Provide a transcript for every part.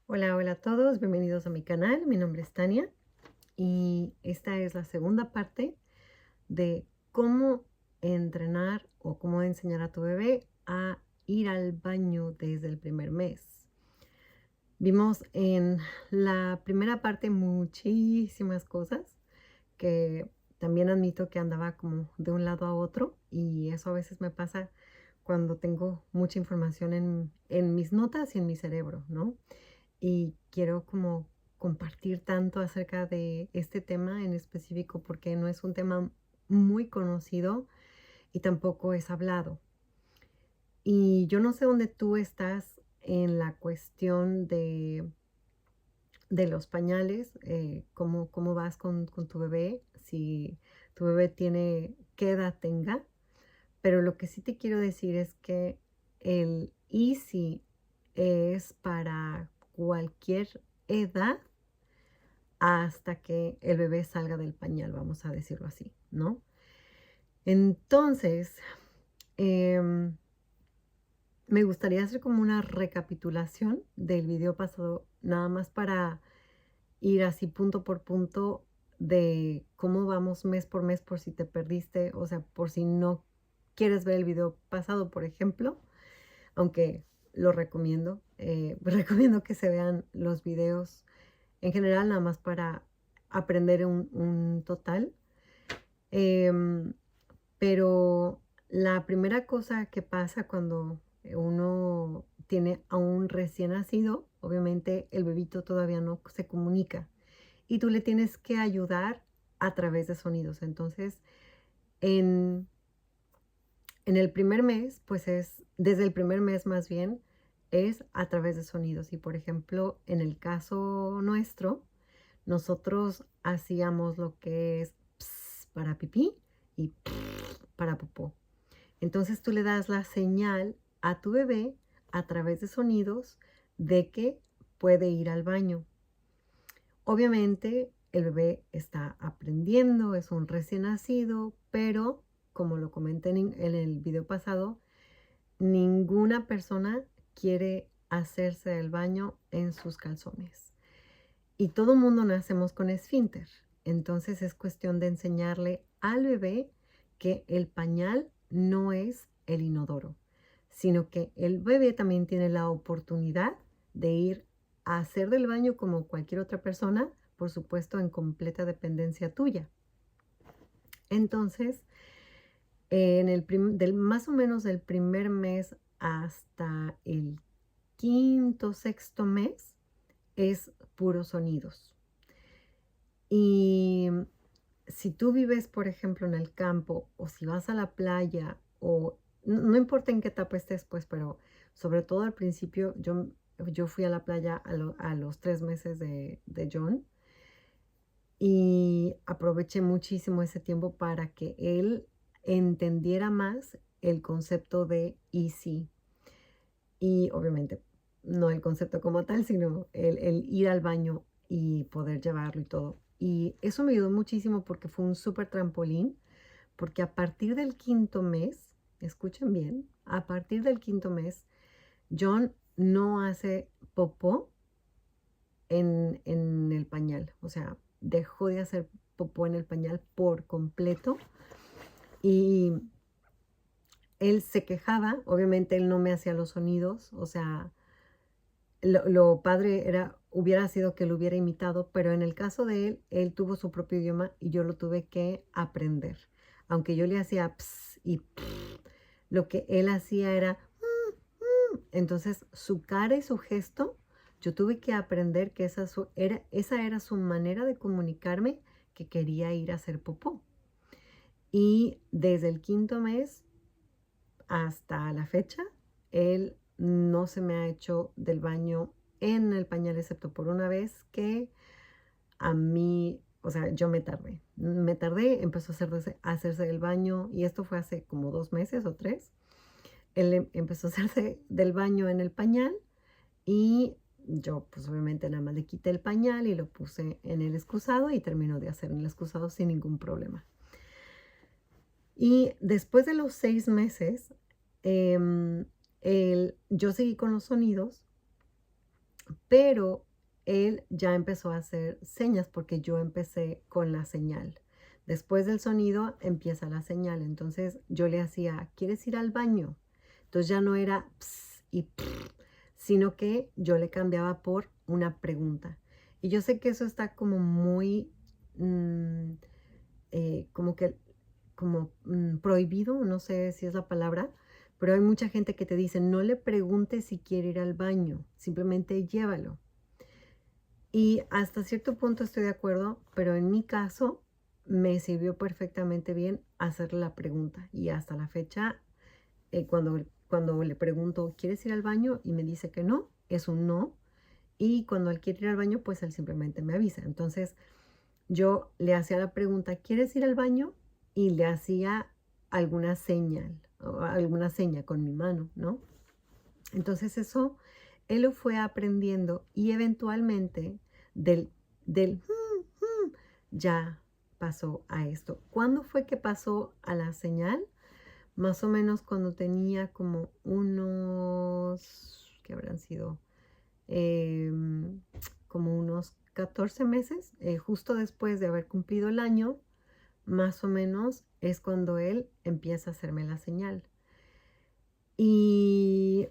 Hola, hola a todos, bienvenidos a mi canal. Mi nombre es Tania y esta es la segunda parte de cómo entrenar o cómo enseñar a tu bebé a ir al baño desde el primer mes. Vimos en la primera parte muchísimas cosas que también admito que andaba como de un lado a otro y eso a veces me pasa cuando tengo mucha información en mis notas y en mi cerebro, ¿no? Y quiero como compartir tanto acerca de este tema en específico porque no es un tema muy conocido y tampoco es hablado. Y yo no sé dónde tú estás en la cuestión de los pañales, cómo vas con tu bebé, si tu bebé tiene, qué edad tenga, pero lo que sí te quiero decir es que el Easy es para cualquier edad hasta que el bebé salga del pañal, vamos a decirlo así, ¿no? Entonces, em, me gustaría hacer como una recapitulación del video pasado, nada más para ir así punto por punto de cómo vamos mes por mes por si te perdiste, o sea, por si no quieres ver el video pasado, por ejemplo, aunque lo recomiendo, recomiendo que se vean los videos en general, nada más para aprender un total. Em, pero la primera cosa que pasa cuando uno tiene a un recién nacido, obviamente el bebito todavía no se comunica y tú le tienes que ayudar a través de sonidos. Entonces, en, en el primer mes, pues es, desde el primer mes más bien, es a través de sonidos. Y por ejemplo, en el caso nuestro, nosotros hacíamos lo que es ps para pipí y para popó. Entonces tú le das la señal a tu bebé a través de sonidos de que puede ir al baño. Obviamente el bebé está aprendiendo, es un recién nacido, pero como lo comenté en el video pasado, ninguna persona quiere hacerse el baño en sus calzones. Y todo mundo nacemos con esfínter. Entonces es cuestión de enseñarle al bebé que el pañal no es el inodoro, sino que el bebé también tiene la oportunidad de ir a hacer del baño como cualquier otra persona, por supuesto en completa dependencia tuya. Entonces, más o menos del primer mes hasta el quinto, sexto mes es puros sonidos. Y si tú vives, por ejemplo, en el campo o si vas a la playa o no importa en qué etapa estés, pues, pero sobre todo al principio, yo fui a la playa a los 3 meses de John y aproveché muchísimo ese tiempo para que él entendiera más el concepto de easy. Y obviamente, no el concepto como tal, sino el ir al baño y poder llevarlo y todo. Y eso me ayudó muchísimo porque fue un súper trampolín, porque a partir del quinto mes, escuchen bien, a partir del quinto mes, John no hace popó en el pañal. O sea, dejó de hacer popó en el pañal por completo. Y él se quejaba, obviamente él no me hacía los sonidos, o sea, lo padre hubiera sido que lo hubiera imitado, pero en el caso de él, él tuvo su propio idioma y yo lo tuve que aprender. Aunque yo le hacía ps y pff, lo que él hacía era entonces su cara y su gesto, yo tuve que aprender que esa era su manera de comunicarme que quería ir a hacer popó. Y desde el quinto mes hasta la fecha, él no se me ha hecho del baño en el pañal, excepto por una vez que a mí, o sea, yo me tardé, empezó a hacerse del baño y esto fue hace como 2 meses o 3. Él empezó a hacerse del baño en el pañal y yo pues obviamente nada más le quité el pañal y lo puse en el excusado y terminó de hacer en el excusado sin ningún problema. Y después de los 6 meses, yo seguí con los sonidos, pero él ya empezó a hacer señas porque yo empecé con la señal. Después del sonido empieza la señal. Entonces yo le hacía, ¿quieres ir al baño? Entonces ya no era ps y prr, sino que yo le cambiaba por una pregunta. Y yo sé que eso está como muy, mm, como que, como prohibido, no sé si es la palabra, pero hay mucha gente que te dice, no le preguntes si quiere ir al baño, simplemente llévalo. Y hasta cierto punto estoy de acuerdo, pero en mi caso me sirvió perfectamente bien hacerle la pregunta. Y hasta la fecha, cuando le pregunto, ¿quieres ir al baño? Y me dice que no, es un no. Y cuando él quiere ir al baño, pues él simplemente me avisa. Entonces yo le hacía la pregunta, ¿quieres ir al baño? Y le hacía alguna señal, o alguna seña con mi mano, ¿no? Entonces eso, él lo fue aprendiendo y eventualmente del, del ya pasó a esto. ¿Cuándo fue que pasó a la señal? Más o menos cuando tenía como unos, ¿qué habrán sido? Em, Como unos 14 meses, justo después de haber cumplido el año, más o menos es cuando él empieza a hacerme la señal. Y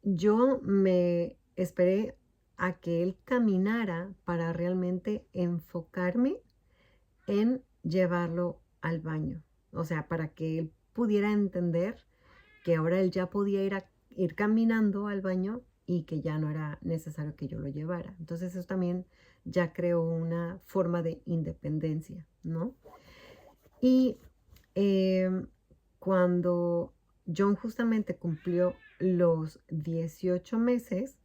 yo me esperé a que él caminara para realmente enfocarme en llevarlo al baño. O sea, para que él pudiera entender que ahora él ya podía ir caminando al baño y que ya no era necesario que yo lo llevara. Entonces eso también ya creó una forma de independencia, ¿no? Y cuando John justamente cumplió los 18 meses,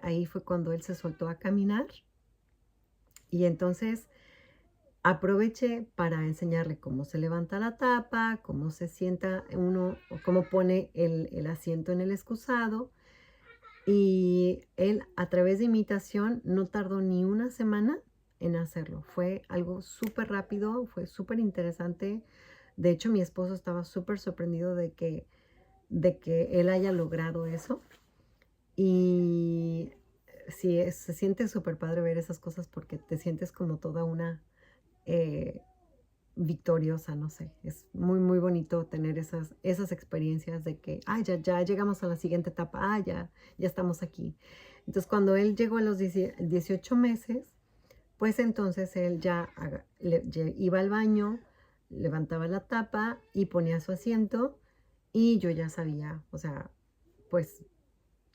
ahí fue cuando él se soltó a caminar y entonces aproveché para enseñarle cómo se levanta la tapa, cómo se sienta uno, o cómo pone el asiento en el excusado. Y él, a través de imitación, no tardó ni una semana en hacerlo. Fue algo súper rápido, fue súper interesante. De hecho, mi esposo estaba súper sorprendido de que él haya logrado eso. Y sí, se siente súper padre ver esas cosas porque te sientes como toda una eh, victoriosa, no sé. Es muy, muy bonito tener esas experiencias de que, ya llegamos a la siguiente etapa, ya estamos aquí. Entonces, cuando él llegó a los 18 meses, pues entonces él ya iba al baño, levantaba la tapa y ponía su asiento y yo ya sabía, o sea, pues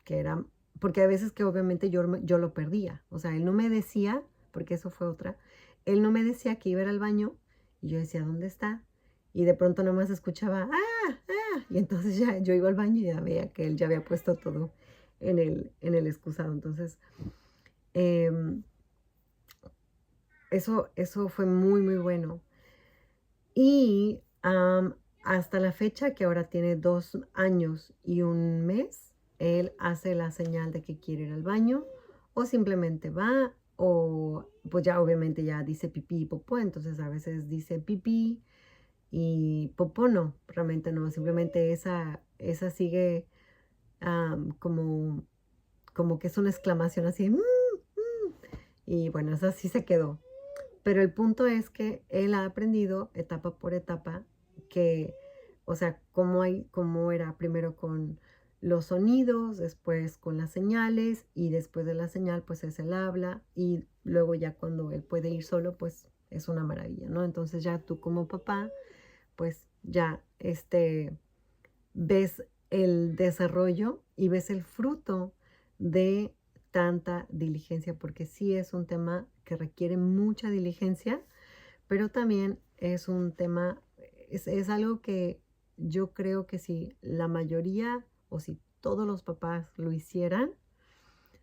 que era, porque a veces que obviamente yo lo perdía, o sea, él no me decía, porque eso fue otra, él no me decía que iba a ir al baño y yo decía, ¿dónde está? Y de pronto nomás escuchaba, y entonces ya yo iba al baño y ya veía que él ya había puesto todo en el excusado. Entonces, em, eso fue muy, muy bueno. Y hasta la fecha, que ahora tiene 2 años y 1 mes, él hace la señal de que quiere ir al baño o simplemente va o pues ya obviamente ya dice pipí y popó, entonces a veces dice pipí y popó no, realmente no, simplemente esa sigue como que es una exclamación así, y bueno, esa sí se quedó. Pero el punto es que él ha aprendido etapa por etapa que, o sea, cómo era primero con los sonidos, después con las señales y después de la señal pues es el habla y luego ya cuando él puede ir solo pues es una maravilla, ¿no? Entonces ya tú como papá pues ya ves el desarrollo y ves el fruto de tanta diligencia, porque sí es un tema que requiere mucha diligencia, pero también es un tema, es algo que yo creo que si la mayoría o si todos los papás lo hicieran,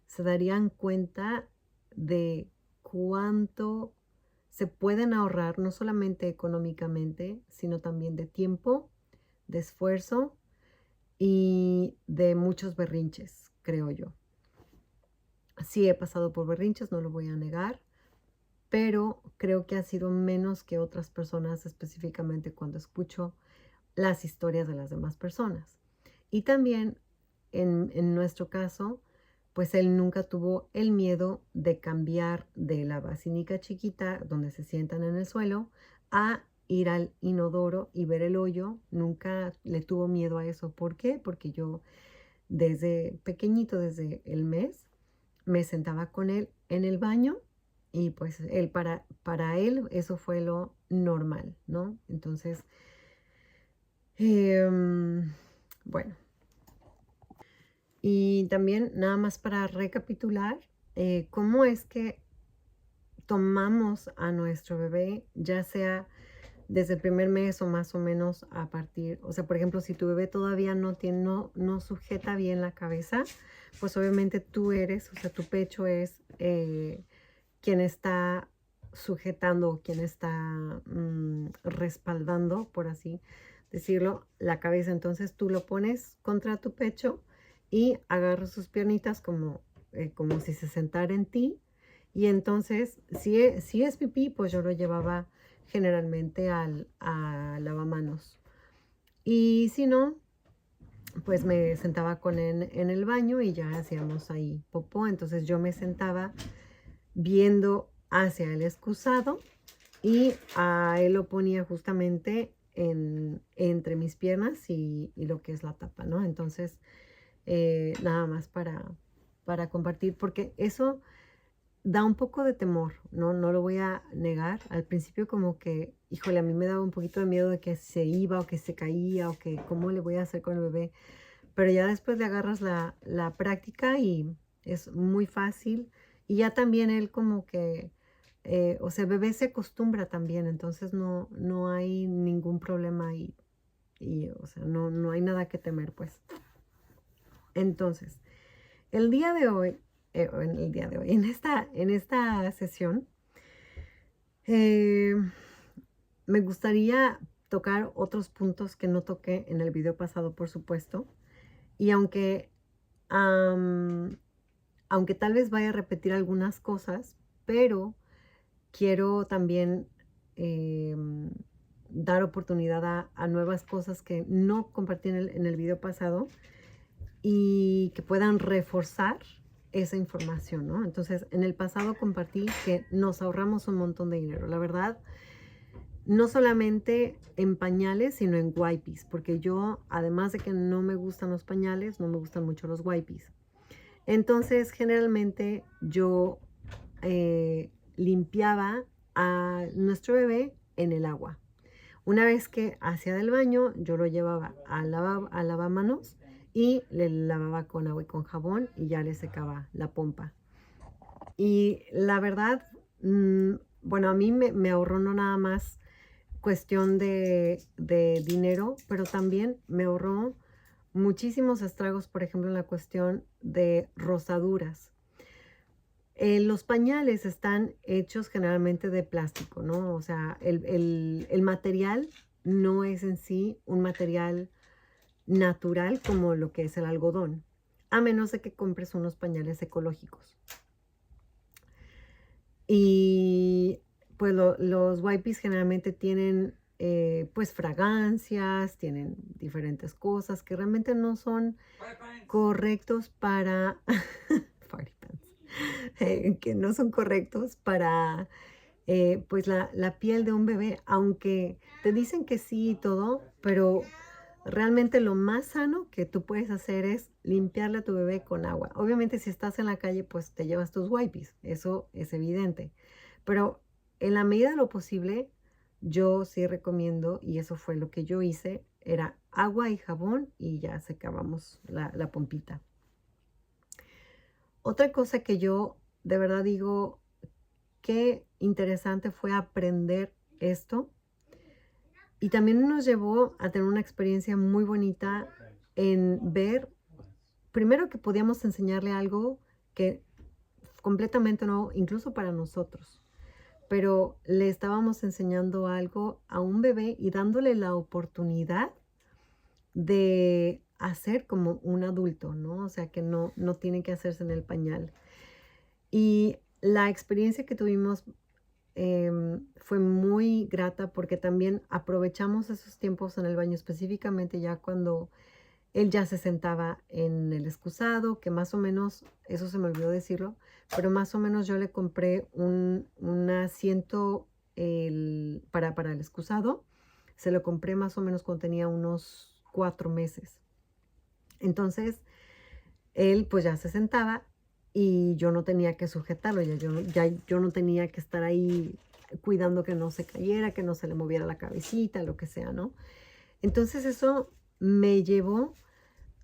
se darían cuenta de cuánto se pueden ahorrar, no solamente económicamente, sino también de tiempo, de esfuerzo y de muchos berrinches, creo yo. Sí he pasado por berrinches, no lo voy a negar, pero creo que ha sido menos que otras personas, específicamente cuando escucho las historias de las demás personas. Y también en nuestro caso, pues él nunca tuvo el miedo de cambiar de la basinica chiquita donde se sientan en el suelo a ir al inodoro y ver el hoyo. Nunca le tuvo miedo a eso. ¿Por qué? Porque yo desde pequeñito, desde el mes, me sentaba con él en el baño y pues él para él eso fue lo normal, ¿no? Entonces, bueno, y también nada más para recapitular, cómo es que tomamos a nuestro bebé, ya sea desde el primer mes o más o menos a partir, o sea, por ejemplo, si tu bebé todavía no sujeta bien la cabeza, pues obviamente tú eres, o sea, tu pecho es quien está sujetando, quien está respaldando, por así decirlo, la cabeza. Entonces tú lo pones contra tu pecho y agarras sus piernitas como si se sentara en ti. Y entonces, si es pipí, pues yo lo llevaba generalmente a lavamanos. Y si no, pues me sentaba con él en el baño y ya hacíamos ahí popó. Entonces yo me sentaba viendo hacia el excusado y a él lo ponía justamente entre mis piernas y lo que es la tapa, ¿no? Entonces, nada más para compartir, porque eso da un poco de temor, ¿no? No lo voy a negar. Al principio como que, híjole, a mí me daba un poquito de miedo de que se iba o que se caía o que cómo le voy a hacer con el bebé. Pero ya después le agarras la práctica y es muy fácil. Y ya también él como que, o sea, el bebé se acostumbra también, entonces no hay ningún problema o sea, no hay nada que temer, pues. Entonces, el día de hoy, en esta sesión, eh, me gustaría tocar otros puntos que no toqué en el video pasado, por supuesto. Y am, aunque tal vez vaya a repetir algunas cosas, pero quiero también em, dar oportunidad a nuevas cosas que no compartí en el video pasado y que puedan reforzar esa información, ¿no? Entonces, en el pasado compartí que nos ahorramos un montón de dinero. La verdad, no solamente en pañales, sino en wipes, porque yo, además de que no me gustan los pañales, no me gustan mucho los wipes. Entonces, generalmente yo limpiaba a nuestro bebé en el agua. Una vez que hacía del baño, yo lo llevaba a lavamanos y le lavaba con agua y con jabón y ya le secaba la pompa. Y la verdad, bueno, a mí me ahorró no nada más cuestión de dinero, pero también me ahorró muchísimos estragos, por ejemplo, en la cuestión de rosaduras. Los pañales están hechos generalmente de plástico, ¿no? O sea, el material no es en sí un material natural como lo que es el algodón, a menos de que compres unos pañales ecológicos. Y pues los wipes generalmente tienen pues fragancias, tienen diferentes cosas que realmente no son correctos para Party pants. Que no son correctos para pues la piel de un bebé, aunque te dicen que sí y todo, pero realmente lo más sano que tú puedes hacer es limpiarle a tu bebé con agua. Obviamente si estás en la calle, pues te llevas tus wipes, eso es evidente. Pero en la medida de lo posible, yo sí recomiendo, y eso fue lo que yo hice, era agua y jabón y ya secábamos la pompita. Otra cosa que yo de verdad digo, qué interesante fue aprender esto. Y también nos llevó a tener una experiencia muy bonita en ver, primero que podíamos enseñarle algo que completamente no, incluso para nosotros, pero le estábamos enseñando algo a un bebé y dándole la oportunidad de hacer como un adulto, ¿no? O sea, que no tiene que hacerse en el pañal. Y la experiencia que tuvimos fue muy grata porque también aprovechamos esos tiempos en el baño, específicamente ya cuando Él ya se sentaba en el excusado, que más o menos, eso se me olvidó decirlo, pero más o menos yo le compré un asiento para el excusado. Se lo compré más o menos cuando tenía unos 4 meses. Entonces, él pues ya se sentaba y yo no tenía que sujetarlo, ya yo no tenía que estar ahí cuidando que no se cayera, que no se le moviera la cabecita, lo que sea, ¿no? Entonces eso me llevó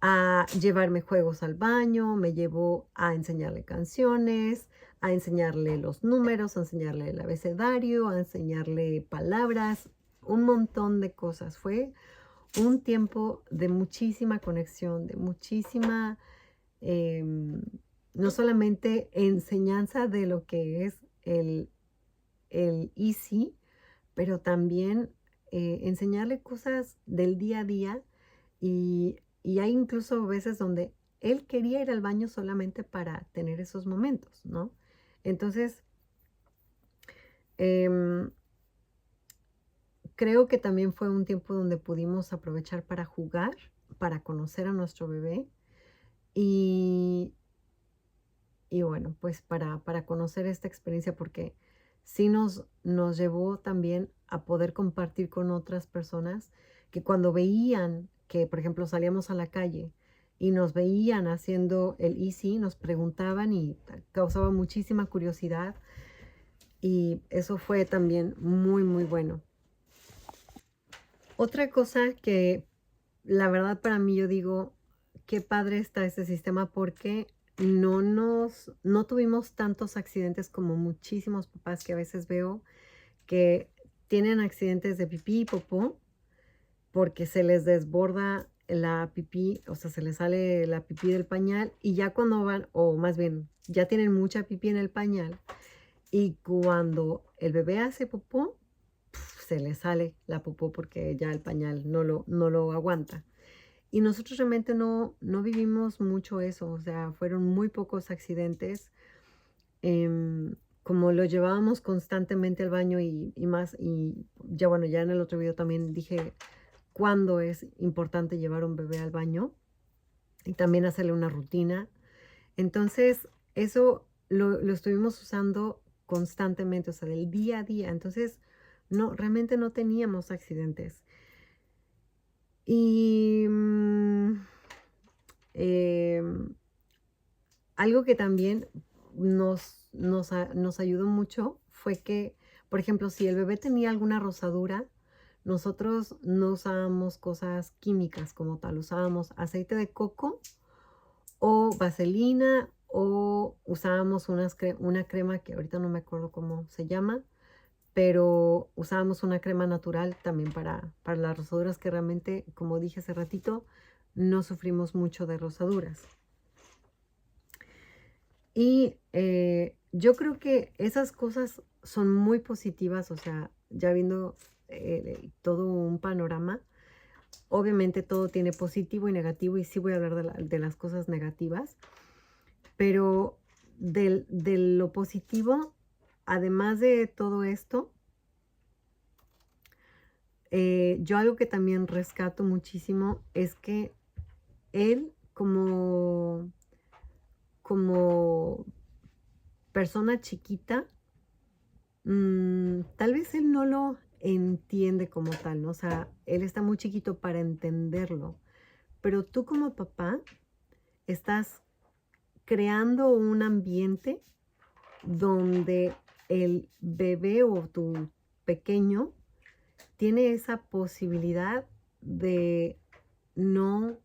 a llevarme juegos al baño, me llevó a enseñarle canciones, a enseñarle los números, a enseñarle el abecedario, a enseñarle palabras, un montón de cosas. Fue un tiempo de muchísima conexión, de muchísima, em, no solamente enseñanza de lo que es el Easy, pero también enseñarle cosas del día a día y hay incluso veces donde él quería ir al baño solamente para tener esos momentos, ¿no? Entonces, em, creo que también fue un tiempo donde pudimos aprovechar para jugar, para conocer a nuestro bebé y, y bueno, pues para conocer esta experiencia porque sí nos llevó también a poder compartir con otras personas que cuando veían que, por ejemplo, salíamos a la calle y nos veían haciendo el easy, nos preguntaban y causaba muchísima curiosidad y eso fue también muy, muy bueno. Otra cosa que la verdad para mí yo digo, qué padre está este sistema porque no tuvimos tantos accidentes como muchísimos papás que a veces veo que tienen accidentes de pipí y popó porque se les desborda la pipí, o sea, se les sale la pipí del pañal y ya cuando van, o más bien, ya tienen mucha pipí en el pañal y cuando el bebé hace popó, se le sale la popó porque ya el pañal no lo aguanta. Y nosotros realmente no vivimos mucho eso, o sea, fueron muy pocos accidentes. Como lo llevábamos constantemente al baño y más, y ya bueno, ya en el otro video también dije cuándo es importante llevar un bebé al baño y también hacerle una rutina. Entonces, eso lo estuvimos usando constantemente, o sea, del día a día. Entonces, no, realmente no teníamos accidentes. Y em, algo que también nos ayudó mucho fue que, por ejemplo, si el bebé tenía alguna rosadura, nosotros no usábamos cosas químicas como tal, usábamos aceite de coco o vaselina o usábamos una crema que ahorita no me acuerdo cómo se llama, pero usábamos una crema natural también para las rosaduras que realmente, como dije hace ratito, no sufrimos mucho de rosaduras. Y yo creo que esas cosas son muy positivas, o sea, ya viendo todo un panorama, obviamente todo tiene positivo y negativo y sí voy a hablar de las cosas negativas, pero de lo positivo, además de todo esto, yo algo que también rescato muchísimo es que él como persona chiquita, tal vez él no lo entiende como tal, ¿no? O sea, él está muy chiquito para entenderlo, pero tú como papá estás creando un ambiente donde el bebé o tu pequeño tiene esa posibilidad no,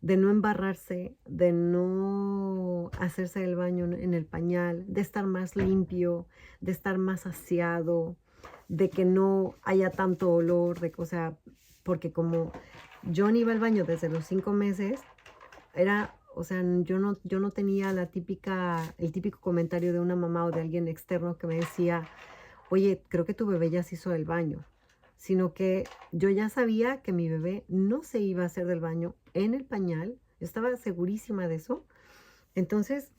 de no embarrarse, de no hacerse el baño en el pañal, de estar más limpio, de estar más aseado, de que no haya tanto olor, o sea, porque como John iba al baño desde los 5 meses, o sea, yo no tenía el típico comentario de una mamá o de alguien externo que me decía, oye, creo que tu bebé ya se hizo el baño, sino que yo ya sabía que mi bebé no se iba a hacer del baño en el pañal, yo estaba segurísima de eso. Entonces,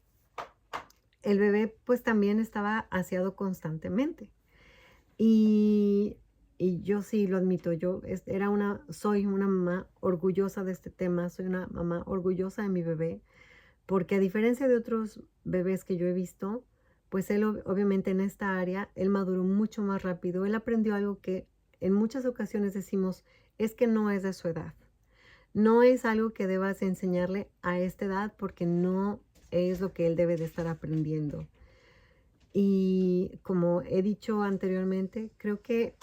el bebé pues también estaba aseado constantemente. Y y yo sí lo admito, soy una mamá orgullosa de este tema, soy una mamá orgullosa de mi bebé, porque a diferencia de otros bebés que yo he visto, pues él obviamente en esta área, él maduró mucho más rápido, él aprendió algo que en muchas ocasiones decimos, es que no es de su edad. No es algo que debas enseñarle a esta edad porque no es lo que él debe de estar aprendiendo. Y como he dicho anteriormente, creo que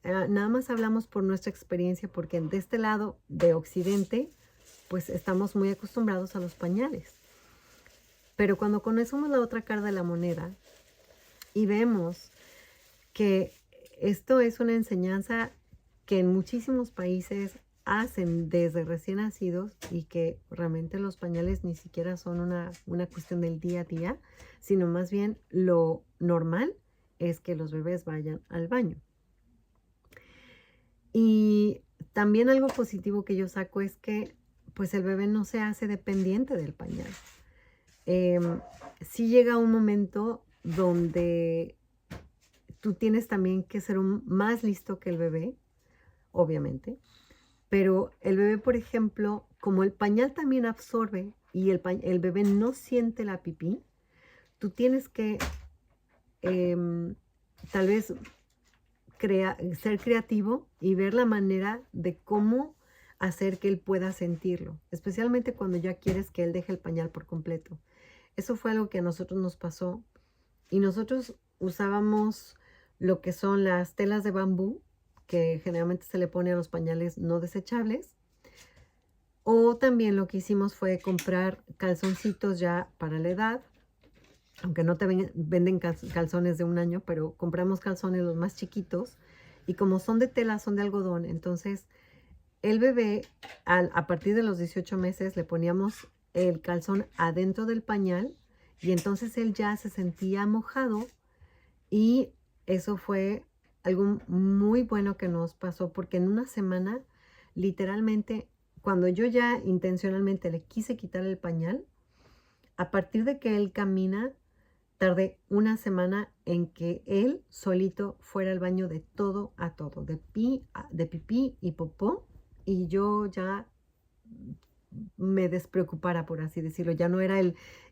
nada más hablamos por nuestra experiencia porque de este lado de Occidente, pues estamos muy acostumbrados a los pañales. Pero cuando conocemos la otra cara de la moneda y vemos que esto es una enseñanza que en muchísimos países hacen desde recién nacidos y que realmente los pañales ni siquiera son una cuestión del día a día, sino más bien lo normal es que los bebés vayan al baño. Y también algo positivo que yo saco es que pues el bebé no se hace dependiente del pañal. Sí llega un momento donde tú tienes también que ser más listo que el bebé, obviamente, pero el bebé, por ejemplo, como el pañal también absorbe y el bebé no siente la pipí, tú tienes que tal vez ser creativo y ver la manera de cómo hacer que él pueda sentirlo, especialmente cuando ya quieres que él deje el pañal por completo. Eso fue algo que a nosotros nos pasó y nosotros usábamos lo que son las telas de bambú, que generalmente se le pone a los pañales no desechables. O también lo que hicimos fue comprar calzoncitos ya para la edad, aunque no te venden calzones de un año, pero compramos calzones los más chiquitos y como son de tela, son de algodón, entonces el bebé a partir de los 18 meses le poníamos el calzón adentro del pañal y entonces él ya se sentía mojado y eso fue algo muy bueno que nos pasó porque en una semana, literalmente, cuando yo ya intencionalmente le quise quitar el pañal, a partir de que él camina, tardé una semana en que él solito fuera al baño de todo a todo, de pipí y popó, y yo ya me despreocupara, por así decirlo. Ya no era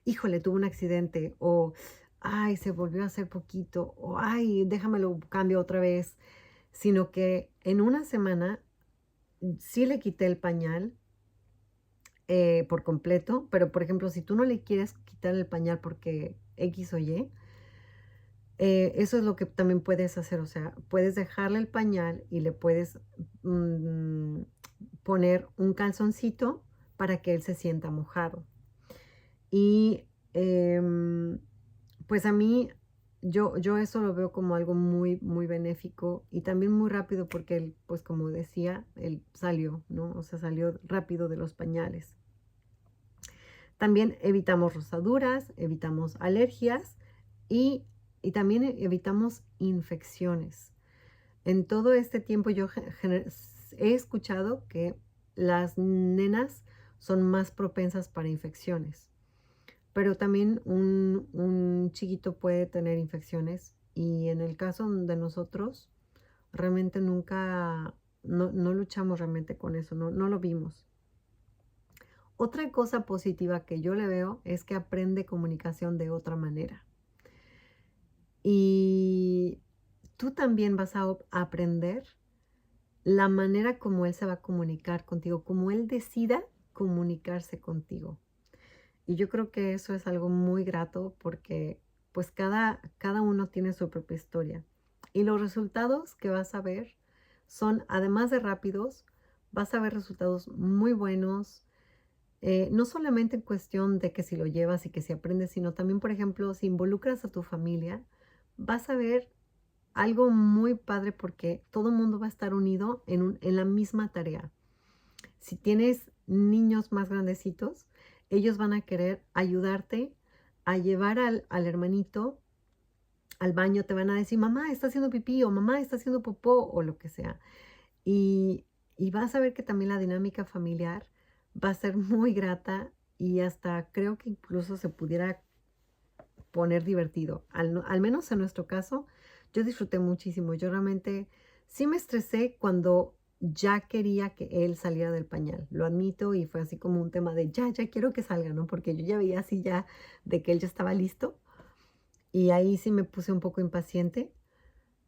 híjole, tuvo un accidente, o, ay, se volvió a hacer poquito, o, ay, déjamelo, cambio otra vez, sino que en una semana sí le quité el pañal por completo, pero por ejemplo, si tú no le quieres quitar el pañal porque X o Y, eso es lo que también puedes hacer, o sea, puedes dejarle el pañal y le puedes mm, poner un calzoncito para que él se sienta mojado. Y pues a mí, yo eso lo veo como algo muy, muy benéfico y también muy rápido porque él, pues como decía, él salió, ¿no? O sea, salió rápido de los pañales. También evitamos rosaduras, evitamos alergias y, y también evitamos infecciones. En todo este tiempo yo he escuchado que las nenas son más propensas para infecciones, pero también un chiquito puede tener infecciones y en el caso de nosotros realmente nunca, no luchamos realmente con eso, no lo vimos. Otra cosa positiva que yo le veo es que aprende comunicación de otra manera. Y tú también vas a aprender la manera como él se va a comunicar contigo, como él decida comunicarse contigo. Y yo creo que eso es algo muy grato porque pues cada uno tiene su propia historia. Y los resultados que vas a ver son, además de rápidos, vas a ver resultados muy buenos, no solamente en cuestión de que si lo llevas y que si aprendes, sino también, por ejemplo, si involucras a tu familia, vas a ver algo muy padre porque todo el mundo va a estar unido en la misma tarea. Si tienes niños más grandecitos, ellos van a querer ayudarte a llevar al hermanito al baño, te van a decir, mamá está haciendo pipí o mamá está haciendo popó o lo que sea. Y, y vas a ver que también la dinámica familiar va a ser muy grata y hasta creo que incluso se pudiera poner divertido. Al menos en nuestro caso, yo disfruté muchísimo. Yo realmente Sí me estresé cuando ya quería que él saliera del pañal, lo admito, y fue así como un tema de ya quiero que salga, ¿no? Porque yo ya veía así ya de que él ya estaba listo y ahí sí me puse un poco impaciente,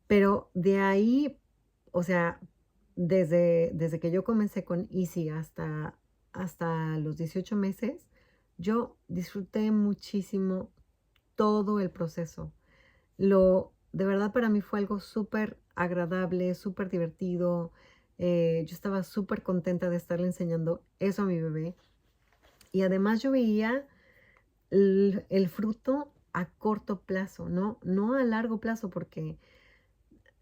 pero de ahí, o sea, desde que yo comencé con Easy hasta los 18 meses, yo disfruté muchísimo todo el proceso. De verdad para mí fue algo súper agradable, súper divertido. Yo estaba súper contenta de estarle enseñando eso a mi bebé. Y además yo veía el fruto a corto plazo, no a largo plazo, porque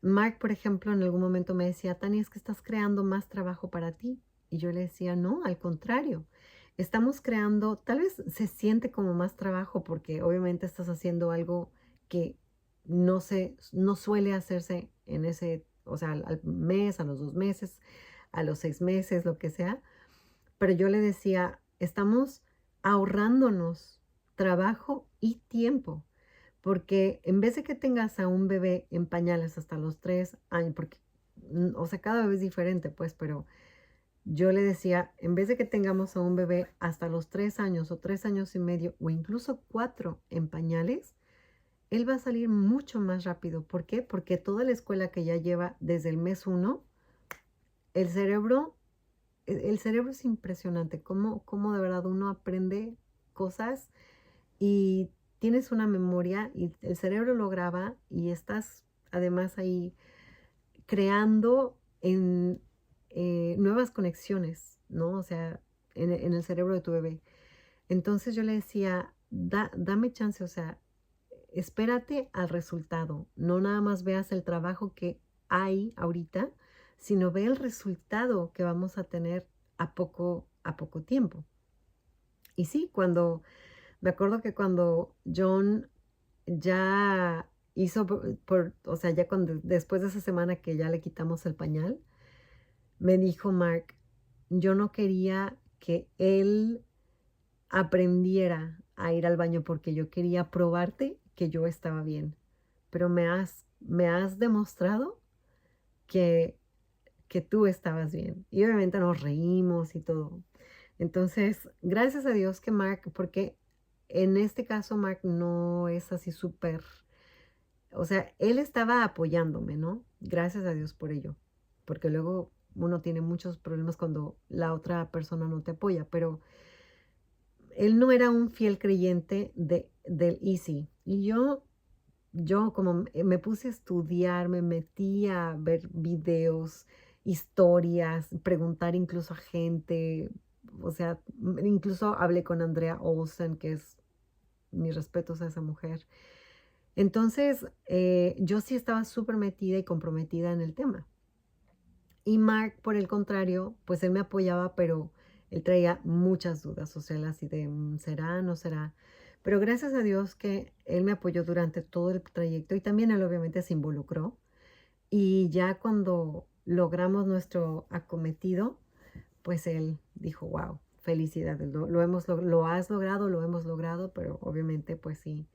Mark, por ejemplo, en algún momento me decía, Tania, es que estás creando más trabajo para ti. Y yo le decía, no, al contrario, estamos creando, tal vez se siente como más trabajo porque obviamente estás haciendo algo que no suele hacerse en ese, o sea, al mes, a los 2 meses, a los 6 meses, lo que sea. Pero yo le decía, estamos ahorrándonos trabajo y tiempo. Porque en vez de que tengas a un bebé en pañales hasta los 3 años, porque, o sea, cada bebé es diferente, pues, pero yo le decía, en vez de que tengamos a un bebé hasta los 3 años o 3 años y medio o incluso 4 en pañales, él va a salir mucho más rápido. ¿Por qué? Porque toda la escuela que ya lleva desde el mes 1, el cerebro, el cerebro es impresionante, cómo de verdad uno aprende cosas y tienes una memoria y el cerebro lo graba y estás además ahí creando nuevas conexiones, ¿no? O sea, en el cerebro de tu bebé. Entonces yo le decía, dame chance, o sea, espérate al resultado, no nada más veas el trabajo que hay ahorita, sino ve el resultado que vamos a tener a poco tiempo. Y sí, me acuerdo que cuando John ya hizo o sea, ya después de esa semana que ya le quitamos el pañal, me dijo Mark, yo no quería que él aprendiera a ir al baño porque yo quería probarte que yo estaba bien, pero me has demostrado que, que tú estabas bien. Y obviamente nos reímos y todo. Entonces, gracias a Dios que Mark, porque en este caso Mark no es así súper. O sea, él estaba apoyándome, ¿no? Gracias a Dios por ello, porque luego uno tiene muchos problemas cuando la otra persona no te apoya, pero él no era un fiel creyente del Easy. Y yo como me puse a estudiar, me metí a ver videos, historias, preguntar incluso a gente, o sea, incluso hablé con Andrea Olsen, que es mis respetos a esa mujer. Entonces, yo sí estaba súper metida y comprometida en el tema. Y Mark, por el contrario, pues él me apoyaba, pero él traía muchas dudas, o sea, él así de, ¿será, no será? Pero gracias a Dios que él me apoyó durante todo el trayecto y también él obviamente se involucró. Y ya cuando logramos nuestro acometido, pues él dijo, wow, felicidades, lo has logrado, lo hemos logrado, pero obviamente pues sí,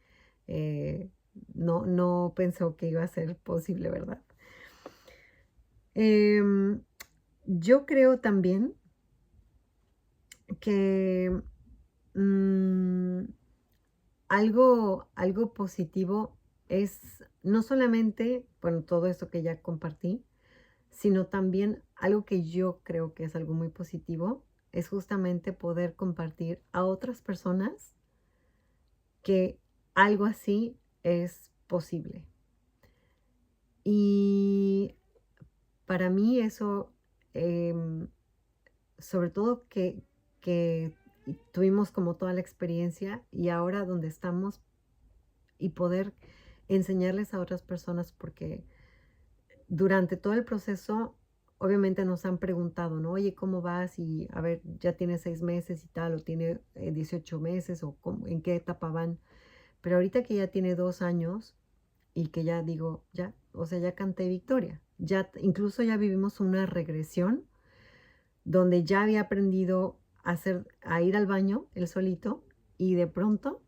eh, no pensó que iba a ser posible, ¿verdad? Em, yo creo también que mm, algo positivo es no solamente, bueno, todo esto que ya compartí, sino también algo que yo creo que es algo muy positivo, es justamente poder compartir a otras personas que algo así es posible. Y para mí eso, em, sobre todo que tuvimos como toda la experiencia y ahora donde estamos y poder enseñarles a otras personas, porque durante todo el proceso, obviamente nos han preguntado, ¿no? Oye, ¿cómo vas? Y a ver, ya tiene 6 meses y tal, o tiene 18 meses, o en qué etapa van. Pero ahorita que ya tiene 2 años y que ya digo, ya, o sea, ya canté victoria. Incluso ya vivimos una regresión donde ya había aprendido a ir al baño él solito y de pronto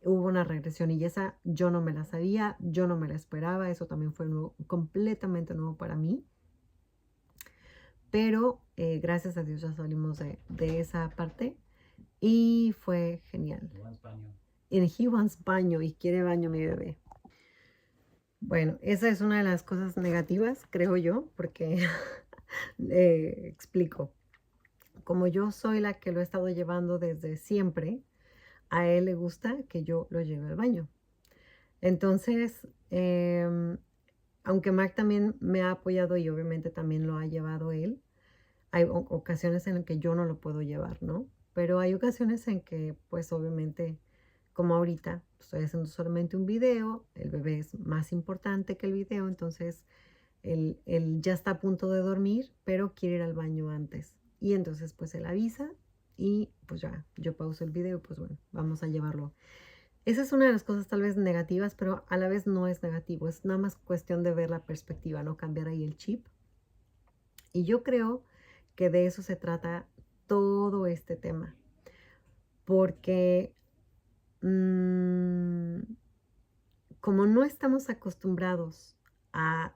hubo una regresión y esa yo no me la sabía, yo no me la esperaba, eso también fue completamente nuevo para mí. Pero gracias a Dios ya salimos de esa parte y fue genial. En He wants baño y quiere baño mi bebé. Bueno, esa es una de las cosas negativas, creo yo, porque explico. Como yo soy la que lo he estado llevando desde siempre, a él le gusta que yo lo lleve al baño. Entonces, aunque Mark también me ha apoyado y obviamente también lo ha llevado él, hay ocasiones en las que yo no lo puedo llevar, ¿no? Pero hay ocasiones en que, pues obviamente, como ahorita, estoy haciendo solamente un video, el bebé es más importante que el video, entonces él ya está a punto de dormir, pero quiere ir al baño antes. Y entonces, pues él avisa y pues ya, yo pauso el video, pues bueno, vamos a llevarlo. Esa es una de las cosas tal vez negativas, pero a la vez no es negativo, es nada más cuestión de ver la perspectiva, no cambiar ahí el chip. Y yo creo que de eso se trata todo este tema, porque como no estamos acostumbrados a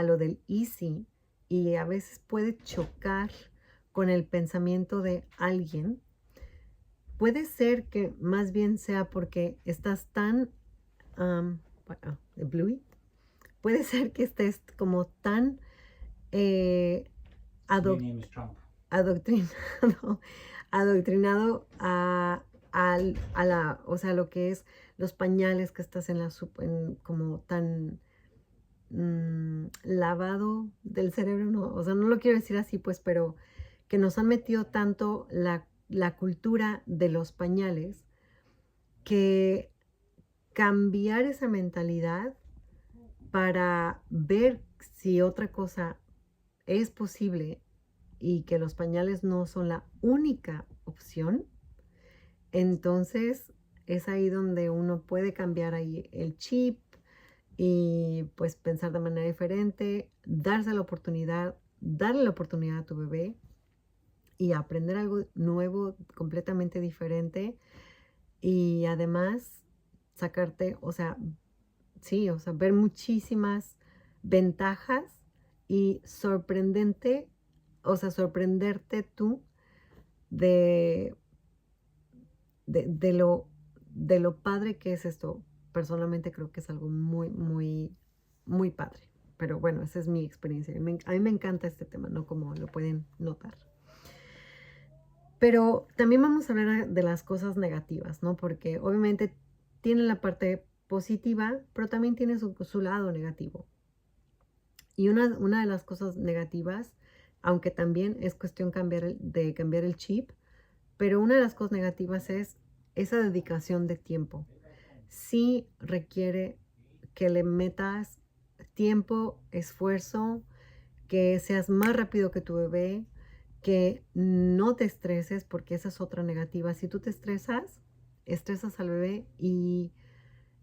lo del easy y a veces puede chocar con el pensamiento de alguien, puede ser que más bien sea porque estás tan, Bluey, puede ser que estés como tan adoctrinado, adoctrinado a la, o sea, lo que es los pañales que estás en la, como tan lavado del cerebro, no, o sea, no lo quiero decir así, pues, pero que nos han metido tanto la cultura de los pañales que cambiar esa mentalidad para ver si otra cosa es posible y que los pañales no son la única opción, entonces es ahí donde uno puede cambiar ahí el chip y pues pensar de manera diferente, darle la oportunidad a tu bebé y aprender algo nuevo, completamente diferente y además sacarte, o sea, sí, o sea, ver muchísimas ventajas y sorprenderte tú de, de lo padre que es esto. Personalmente creo que es algo muy, muy, muy padre. Pero bueno, esa es mi experiencia. A mí me encanta este tema, ¿no? Como lo pueden notar. Pero también vamos a hablar de las cosas negativas, ¿no? Porque obviamente tiene la parte positiva, pero también tiene su lado negativo. Y una de las cosas negativas, aunque también es cuestión de cambiar el chip, pero una de las cosas negativas es esa dedicación de tiempo. Sí requiere que le metas tiempo, esfuerzo, que seas más rápido que tu bebé, que no te estreses, porque esa es otra negativa. Si tú te estresas al bebé y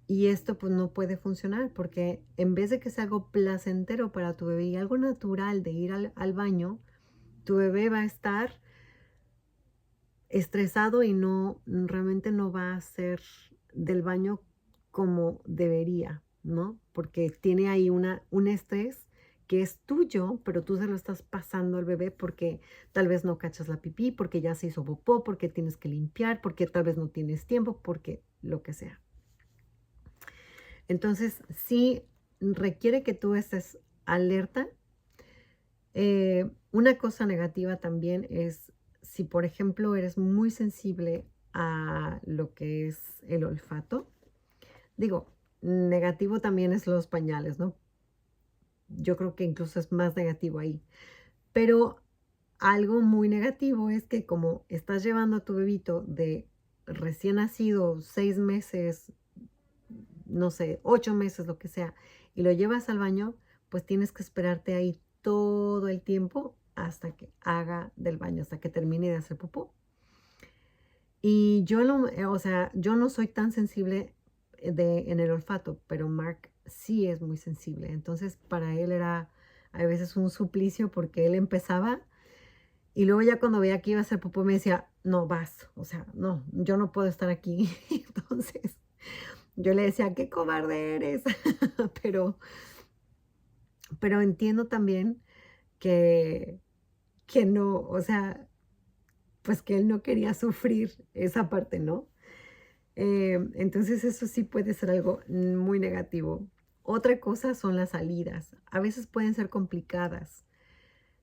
esto pues no puede funcionar, porque en vez de que sea algo placentero para tu bebé y algo natural de ir al baño, tu bebé va a estar estresado y realmente no va a hacer del baño como debería, ¿no? Porque tiene ahí un estrés que es tuyo, pero tú se lo estás pasando al bebé porque tal vez no cachas la pipí, porque ya se hizo popó, porque tienes que limpiar, porque tal vez no tienes tiempo, porque lo que sea. Entonces, sí requiere que tú estés alerta. Una cosa negativa también es si, por ejemplo, eres muy sensible a lo que es el olfato. Digo, negativo también es los pañales, ¿no? Yo creo que incluso es más negativo ahí. Pero algo muy negativo es que como estás llevando a tu bebito de recién nacido, 6 meses, no sé, 8 meses, lo que sea, y lo llevas al baño, pues tienes que esperarte ahí todo el tiempo hasta que haga del baño, hasta que termine de hacer popó. Y o sea, yo no soy tan sensible en el olfato, pero Mark sí es muy sensible. Entonces, para él era a veces un suplicio porque él empezaba Y luego ya cuando veía que iba a hacer popó me decía, no, vas, o sea, no, yo no puedo estar aquí. Entonces yo le decía, qué cobarde eres. Pero, pero entiendo también que, que no, o sea, pues que él no quería sufrir esa parte, ¿no? Entonces eso sí puede ser algo muy negativo. Otra cosa son las salidas. A veces pueden ser complicadas.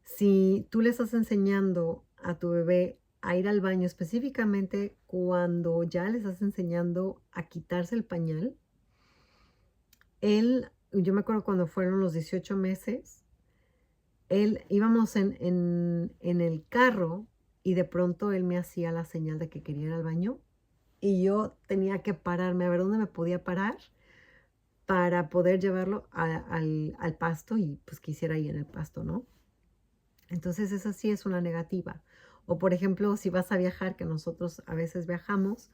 Si tú le estás enseñando a tu bebé a ir al baño, específicamente cuando ya le estás enseñando a quitarse el pañal, yo me acuerdo cuando fueron los 18 meses, íbamos en el carro y de pronto él me hacía la señal de que quería ir al baño y yo tenía que pararme a ver dónde me podía parar para poder llevarlo al pasto y pues que hiciera ahí en el pasto, ¿no? Entonces esa sí es una negativa. O por ejemplo, si vas a viajar, que nosotros a veces viajamos,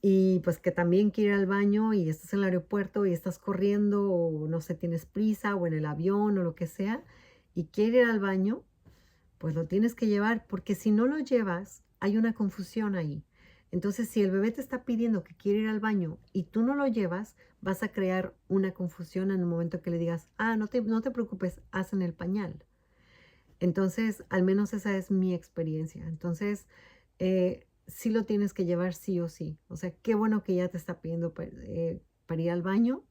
y pues que también quiere ir al baño y estás en el aeropuerto y estás corriendo o no sé, tienes prisa o en el avión o lo que sea, y quiere ir al baño, pues lo tienes que llevar porque si no lo llevas, hay una confusión ahí. Entonces, si el bebé te está pidiendo que quiere ir al baño y tú no lo llevas, vas a crear una confusión en el momento que le digas, ah, no te preocupes, haz en el pañal. Entonces, al menos esa es mi experiencia. Entonces, sí lo tienes que llevar sí o sí. O sea, qué bueno que ya te está pidiendo para ir al baño.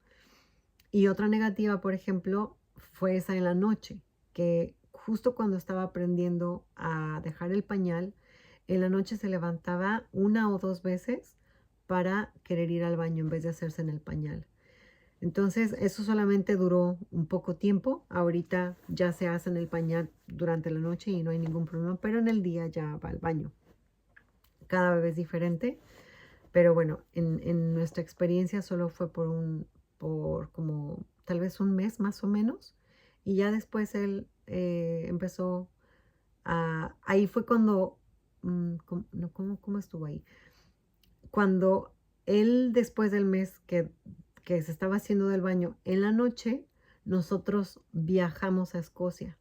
Y otra negativa, por ejemplo, fue esa en la noche, que justo cuando estaba aprendiendo a dejar el pañal, en la noche se levantaba una o dos veces para querer ir al baño en vez de hacerse en el pañal. Entonces, eso solamente duró un poco tiempo. Ahorita ya se hace en el pañal durante la noche y no hay ningún problema, pero en el día ya va al baño. Cada bebé es diferente, pero bueno, en nuestra experiencia solo fue por como tal vez un mes más o menos. Y ya después él empezó ahí fue cuando, no, ¿cómo estuvo ahí? Cuando él después del mes que se estaba haciendo del baño en la noche, nosotros viajamos a Escocia.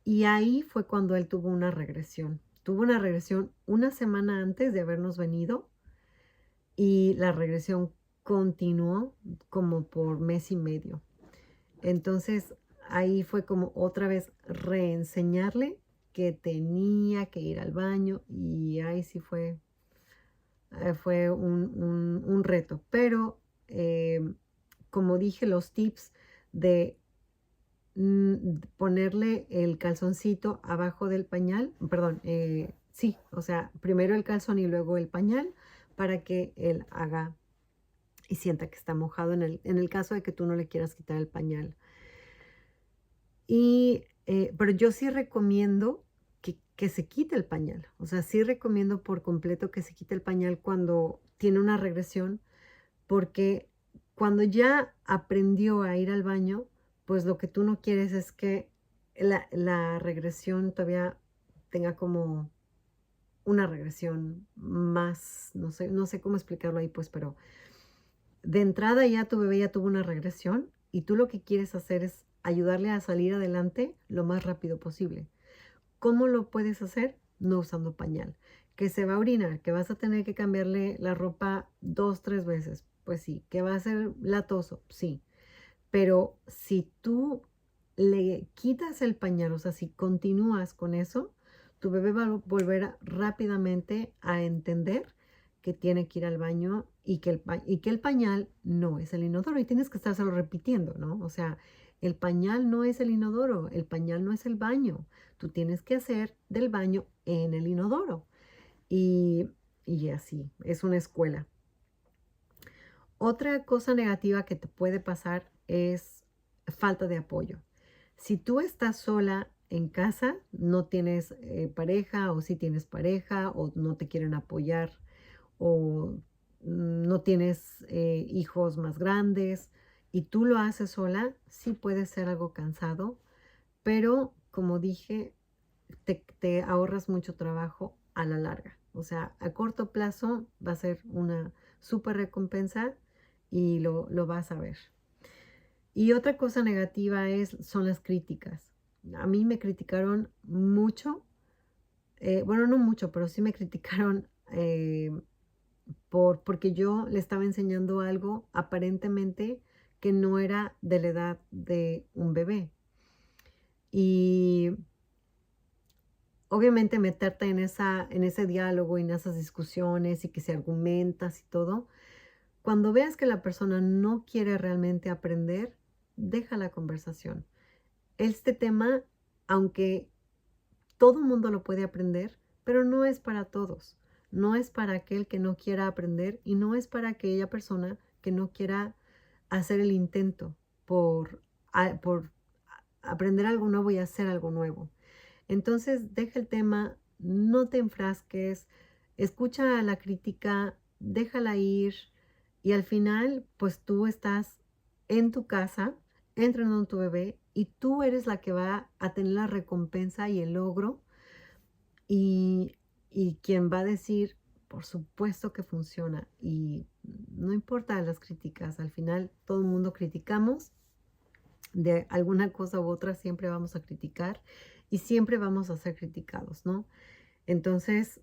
Y ahí fue cuando él tuvo una regresión. Tuvo una regresión una semana antes de habernos venido y la regresión continuó como por mes y medio. Entonces ahí fue como otra vez reenseñarle que tenía que ir al baño y ahí sí fue un reto. Pero como dije, los tips de ponerle el calzoncito abajo del pañal, perdón, sí, o sea, primero el calzón y luego el pañal para que él haga y sienta que está mojado en el caso de que tú no le quieras quitar el pañal. Pero yo sí recomiendo que se quite el pañal, o sea, sí recomiendo por completo que se quite el pañal cuando tiene una regresión, porque cuando ya aprendió a ir al baño, pues lo que tú no quieres es que la regresión todavía tenga como una regresión más, no sé cómo explicarlo ahí, pues, pero de entrada ya tu bebé ya tuvo una regresión y tú lo que quieres hacer es ayudarle a salir adelante lo más rápido posible. ¿Cómo lo puedes hacer? No usando pañal. Que se va a orinar, que vas a tener que cambiarle la ropa 2, 3 veces. Pues sí. Que va a ser latoso, sí. Pero si tú le quitas el pañal, o sea, si continúas con eso, tu bebé va a volver rápidamente a entender que tiene que ir al baño y que el pañal no es el inodoro y tienes que estárselo repitiendo, ¿no? O sea, el pañal no es el inodoro, el pañal no es el baño. Tú tienes que hacer del baño en el inodoro. Y, y así, es una escuela. Otra cosa negativa que te puede pasar es falta de apoyo. Si tú estás sola en casa, no tienes pareja o si tienes pareja o no te quieren apoyar o no tienes hijos más grandes y tú lo haces sola, sí puede ser algo cansado, pero como dije, te ahorras mucho trabajo a la larga. O sea, a corto plazo va a ser una súper recompensa y lo vas a ver. Y otra cosa negativa son las críticas. A mí me criticaron mucho bueno, no mucho, pero sí me criticaron porque yo le estaba enseñando algo aparentemente que no era de la edad de un bebé. Y obviamente meterte en ese diálogo y en esas discusiones y que se argumentas y todo, cuando veas que la persona no quiere realmente aprender, deja la conversación. Este tema, aunque todo el mundo lo puede aprender, pero no es para todos. No es para aquel que no quiera aprender y no es para aquella persona que no quiera hacer el intento por aprender algo nuevo y hacer algo nuevo. Entonces, deja el tema, no te enfrasques, escucha la crítica, déjala ir y al final, pues tú estás en tu casa entrenando a tu bebé y tú eres la que va a tener la recompensa y el logro y, y quien va a decir, por supuesto que funciona y no importa las críticas, al final todo el mundo criticamos de alguna cosa u otra, siempre vamos a criticar y siempre vamos a ser criticados, ¿no? Entonces,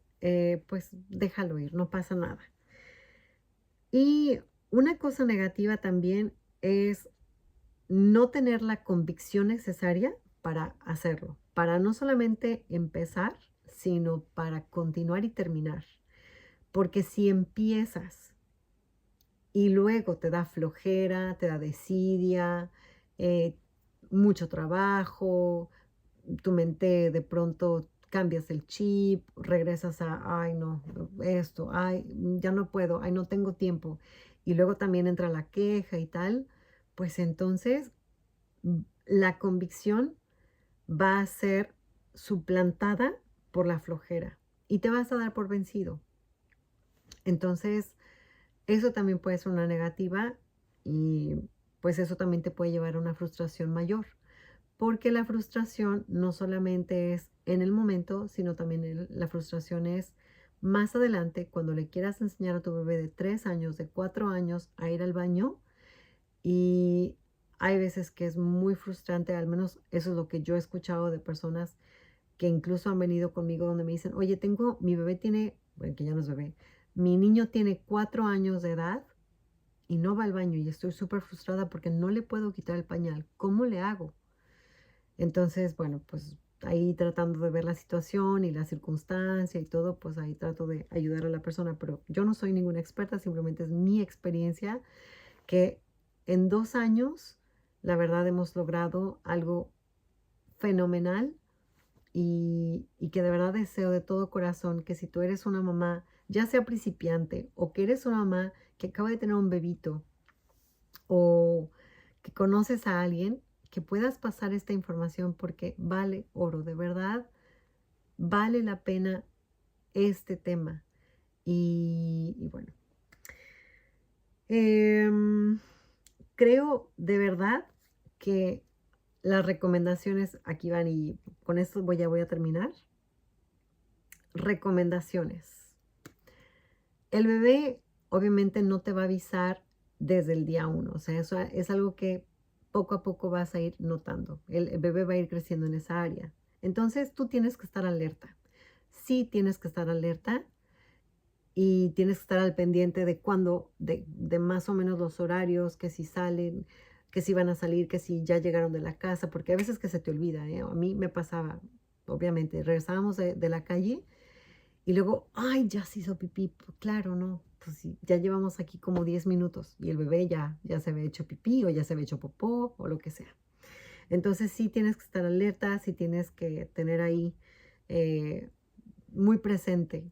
pues déjalo ir, no pasa nada. Y una cosa negativa también es no tener la convicción necesaria para hacerlo, para no solamente empezar, sino para continuar y terminar. Porque si empiezas y luego te da flojera, te da desidia, eh, mucho trabajo, tu mente de pronto cambias el chip, regresas a, ay no, esto, ay, ya no puedo, ay no tengo tiempo. Y luego también entra la queja y tal, pues entonces la convicción va a ser suplantada por la flojera y te vas a dar por vencido. Entonces, eso también puede ser una negativa y pues eso también te puede llevar a una frustración mayor, porque la frustración no solamente es en el momento, sino también la frustración es más adelante cuando le quieras enseñar a tu bebé de 3 años, de 4 años a ir al baño y hay veces que es muy frustrante, al menos eso es lo que yo he escuchado de personas que incluso han venido conmigo donde me dicen, oye, mi bebé tiene, bueno, que ya no es bebé, mi niño tiene 4 años de edad y no va al baño y estoy súper frustrada porque no le puedo quitar el pañal. ¿Cómo le hago? Entonces, bueno, pues ahí tratando de ver la situación y la circunstancia y todo, pues ahí trato de ayudar a la persona, pero yo no soy ninguna experta, simplemente es mi experiencia que en 2 años, la verdad, hemos logrado algo fenomenal y que de verdad deseo de todo corazón que si tú eres una mamá, ya sea principiante o que eres una mamá que acaba de tener un bebito o que conoces a alguien, que puedas pasar esta información porque vale oro, de verdad, vale la pena este tema. Y bueno, em, creo de verdad que las recomendaciones aquí van y con esto voy a terminar. Recomendaciones. El bebé obviamente no te va a avisar desde el día uno, o sea, eso es algo que poco a poco vas a ir notando. El bebé va a ir creciendo en esa área. Entonces tú tienes que estar alerta. Sí tienes que estar alerta y tienes que estar al pendiente de cuándo, de más o menos los horarios, que si salen, que si van a salir, que si ya llegaron de la casa, porque a veces que se te olvida, ¿eh? A mí me pasaba, obviamente, regresábamos de la calle y luego, ay, ya se hizo pipí. Pues claro, no. Pues sí, ya llevamos aquí como 10 minutos y el bebé ya se había hecho pipí o ya se había hecho popó o lo que sea. Entonces sí tienes que estar alerta, sí tienes que tener ahí eh, muy presente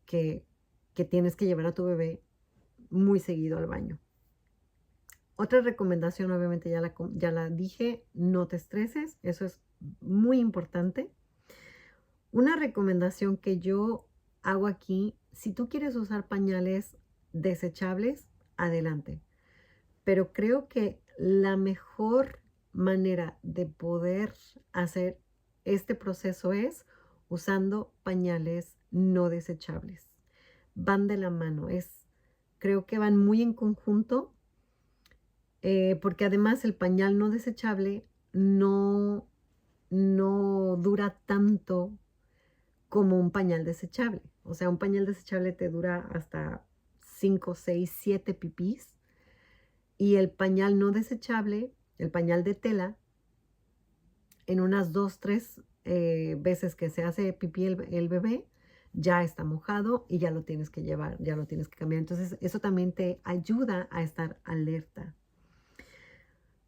que, que tienes que llevar a tu bebé muy seguido al baño. Otra recomendación, obviamente ya la dije, no te estreses, eso es muy importante. Una recomendación que yo hago aquí, si tú quieres usar pañales desechables, adelante. Pero creo que la mejor manera de poder hacer este proceso es usando pañales no desechables. Van de la mano, creo que van muy en conjunto, porque además el pañal no desechable no dura tanto como un pañal desechable. O sea, un pañal desechable te dura hasta 5, 6, 7 pipís. Y el pañal no desechable, el pañal de tela, en unas 2, 3 veces que se hace pipí el bebé, ya está mojado y ya lo tienes que llevar, ya lo tienes que cambiar. Entonces, eso también te ayuda a estar alerta.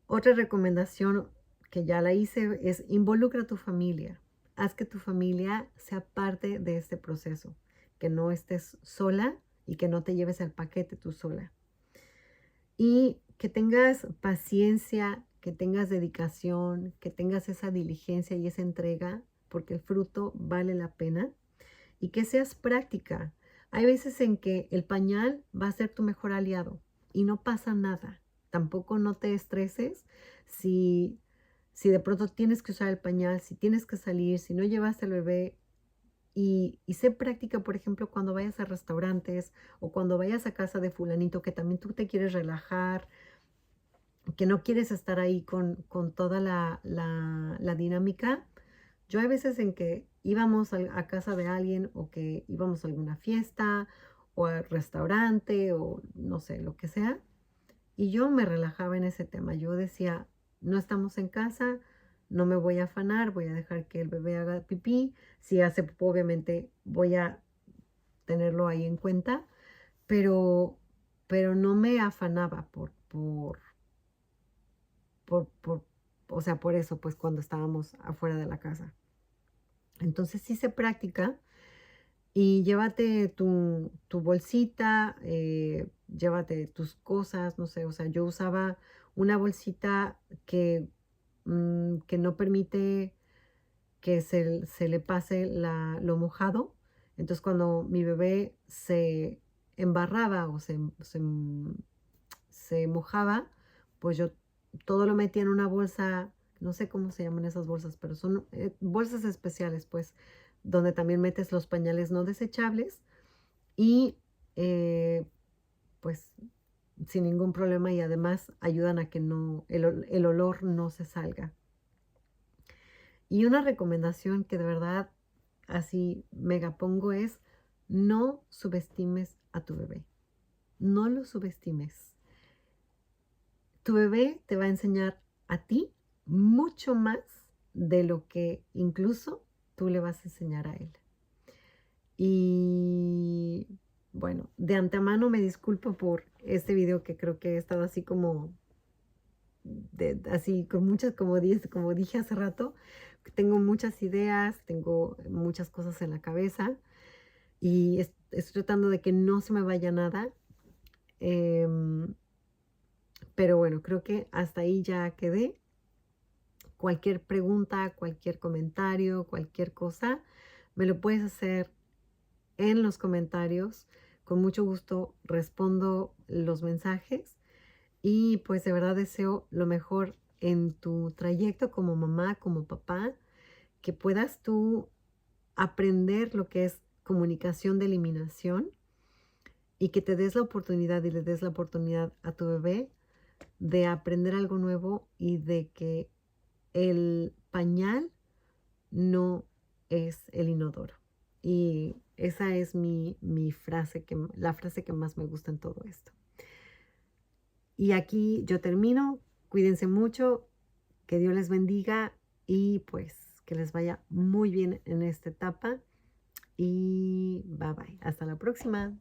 Otra recomendación que ya la hice es involucra a tu familia. Haz que tu familia sea parte de este proceso, que no estés sola y que no te lleves el paquete tú sola. Y que tengas paciencia, que tengas dedicación, que tengas esa diligencia y esa entrega, porque el fruto vale la pena. Y que seas práctica. Hay veces en que el pañal va a ser tu mejor aliado y no pasa nada. Tampoco no te estreses si, si de pronto tienes que usar el pañal, si tienes que salir, si no llevaste al bebé. Y sé práctica, por ejemplo, cuando vayas a restaurantes o cuando vayas a casa de fulanito, que también tú te quieres relajar, que no quieres estar ahí con toda la dinámica. Yo hay veces en que íbamos a casa de alguien o que íbamos a alguna fiesta o al restaurante o no sé, lo que sea, y yo me relajaba en ese tema. Yo decía, no estamos en casa, no me voy a afanar, voy a dejar que el bebé haga pipí. Si hace popó, obviamente voy a tenerlo ahí en cuenta, pero, pero no me afanaba por, o sea, por eso, pues cuando estábamos afuera de la casa. Entonces sí se practica y llévate tu bolsita, llévate tus cosas, no sé, o sea, yo usaba una bolsita que no permite que se le pase lo mojado. Entonces cuando mi bebé se embarraba o se mojaba, pues yo todo lo metía en una bolsa, no sé cómo se llaman esas bolsas, pero son bolsas especiales, pues, donde también metes los pañales no desechables y eh, pues sin ningún problema y además ayudan a que no, el olor no se salga. Y una recomendación que de verdad así mega pongo es no subestimes a tu bebé. No lo subestimes. Tu bebé te va a enseñar a ti mucho más de lo que incluso tú le vas a enseñar a él. Y bueno, de antemano me disculpo por este video que creo que he estado así como, así con muchas, como dije hace rato, tengo muchas ideas, tengo muchas cosas en la cabeza y estoy tratando de que no se me vaya nada. em, pero bueno, creo que hasta ahí ya quedé. Cualquier pregunta, cualquier comentario, cualquier cosa, me lo puedes hacer en los comentarios. Con mucho gusto respondo los mensajes y pues de verdad deseo lo mejor en tu trayecto como mamá, como papá, que puedas tú aprender lo que es comunicación de eliminación y que te des la oportunidad y le des la oportunidad a tu bebé de aprender algo nuevo y de que el pañal no es el inodoro. Y esa es mi frase, la frase que más me gusta en todo esto. Y aquí yo termino. Cuídense mucho, que Dios les bendiga y pues que les vaya muy bien en esta etapa. Y bye bye. Hasta la próxima.